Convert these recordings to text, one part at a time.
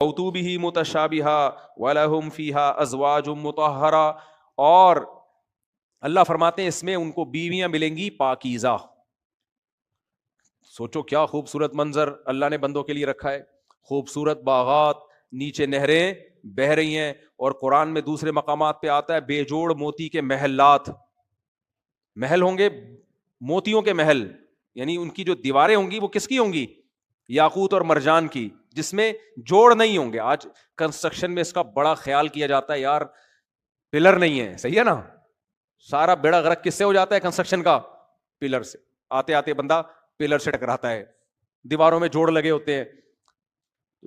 اوتو بہ متشابہا ولہم فیہا ازواج مطہرہ، اور اللہ فرماتے ہیں اس میں ان کو بیویاں ملیں گی پاکیزہ. سوچو کیا خوبصورت منظر اللہ نے بندوں کے لیے رکھا ہے، خوبصورت باغات، نیچے نہریں بہہ رہی ہیں، اور قرآن میں دوسرے مقامات پہ آتا ہے بے جوڑ موتی کے محلات. محل ہوں گے موتیوں کے محل، یعنی ان کی جو دیواریں ہوں گی وہ کس کی ہوں گی؟ یاقوت اور مرجان کی، جس میں جوڑ نہیں ہوں گے. آج کنسٹرکشن میں اس کا بڑا خیال کیا جاتا ہے، یار پلر نہیں ہے، صحیح ہے نا، سارا بیڑا غرق کس سے ہو جاتا ہے کنسٹرکشن کا؟ پلر سے. آتے آتے بندہ پلر سے ٹکراتا ہے. دیواروں میں جوڑ لگے ہوتے ہیں،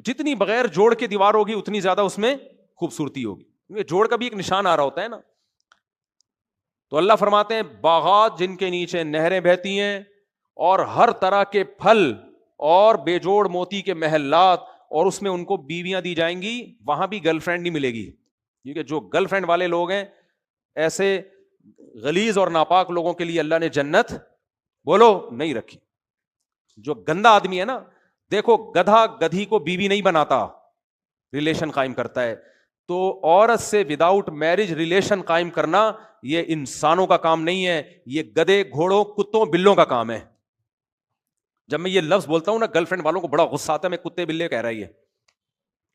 جتنی بغیر جوڑ کے دیوار ہوگی اتنی زیادہ اس میں خوبصورتی ہوگی. جوڑ کا بھی ایک نشان آ رہا ہوتا ہے نا. تو اللہ فرماتے ہیں باغات جن کے نیچے نہریں بہتی ہیں، اور ہر طرح کے پھل اور بے جوڑ موتی کے محلات، اور اس میں ان کو بیویاں دی جائیں گی. وہاں بھی گرل فرینڈ نہیں ملے گی، کیونکہ جو گرل فرینڈ والے لوگ ہیں ایسے غلیظ اور ناپاک لوگوں کے لیے اللہ نے جنت بولو نہیں رکھی. جو گندا آدمی ہے نا، دیکھو گدھا گدھی کو بیوی نہیں بناتا، ریلیشن قائم کرتا ہے. تو عورت سے وداؤٹ میرج ریلیشن قائم کرنا یہ انسانوں کا کام نہیں ہے، یہ گدھے گھوڑوں کتوں بلوں کا کام ہے. جب میں یہ لفظ بولتا ہوں نا گرل فرینڈ والوں کو بڑا غصہ آتا ہے، میں کتے بلے کہہ رہا ہے یہ،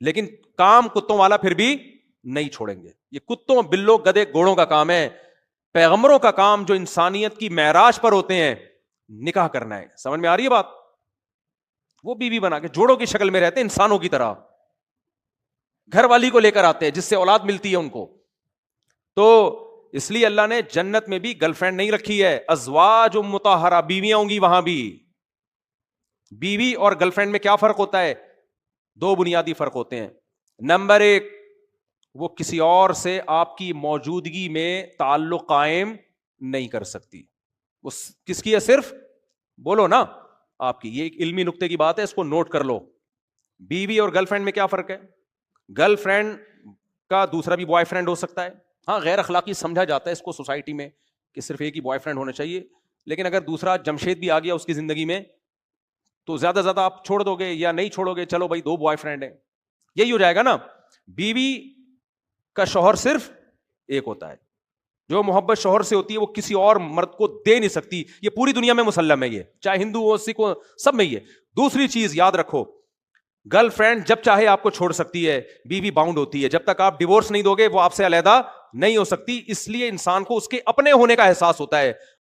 لیکن کام کتوں والا پھر بھی نہیں چھوڑیں گے. یہ کتوں بلوں گدھے گھوڑوں کا کام ہے. پیغمبروں کا کام جو انسانیت کی معراج پر ہوتے ہیں نکاح کرنا ہے. سمجھ میں آ رہی ہے بات؟ وہ بیوی بنا کے جوڑوں کی شکل میں رہتے ہیں انسانوں کی طرح، گھر والی کو لے کر آتے ہیں جس سے اولاد ملتی ہے ان کو. تو اس لیے اللہ نے جنت میں بھی گرل فرینڈ نہیں رکھی ہے. ازواج مطہرہ، بیویاں ہوں گی وہاں بھی. بیوی اور گرل فرینڈ میں کیا فرق ہوتا ہے؟ دو بنیادی فرق ہوتے ہیں. نمبر ایک، وہ کسی اور سے آپ کی موجودگی میں تعلق قائم نہیں کر سکتی. وہ کس کی ہے؟ صرف بولو نا آپ کی. یہ ایک علمی نقطے کی بات ہے، اس کو نوٹ کر لو. بیوی اور گرل فرینڈ میں کیا فرق ہے؟ گرل فرینڈ کا دوسرا بھی بوائے فرینڈ ہو سکتا ہے. ہاں غیر اخلاقی سمجھا جاتا ہے اس کو سوسائٹی میں کہ صرف ایک ہی بوائے فرینڈ ہونا چاہیے، لیکن اگر دوسرا جمشید بھی آ گیا اس کی زندگی میں تو زیادہ زیادہ آپ چھوڑ دو گے یا نہیں چھوڑو گے؟ چلو بھائی دو بوائے فرینڈ ہیں، یہی ہو جائے گا نا. بیوی کا شوہر صرف ایک ہوتا ہے. جو محبت شوہر سے ہوتی ہے وہ کسی اور مرد کو دے نہیں سکتی. یہ پوری دنیا میں مسلم ہے، یہ چاہے ہندو ہو سکھ ہو سب میں. یہ دوسری چیز یاد رکھو، گرل فرینڈ جب چاہے آپ کو چھوڑ سکتی ہے، بیوی باؤنڈ ہوتی ہے. جب تک آپ ڈیورس نہیں دو گے وہ آپ سے علیحدہ نہیں ہو سکتی. اس لیے انسان کو اس کے اپنے ہونے کا احساس ہوتا ہے.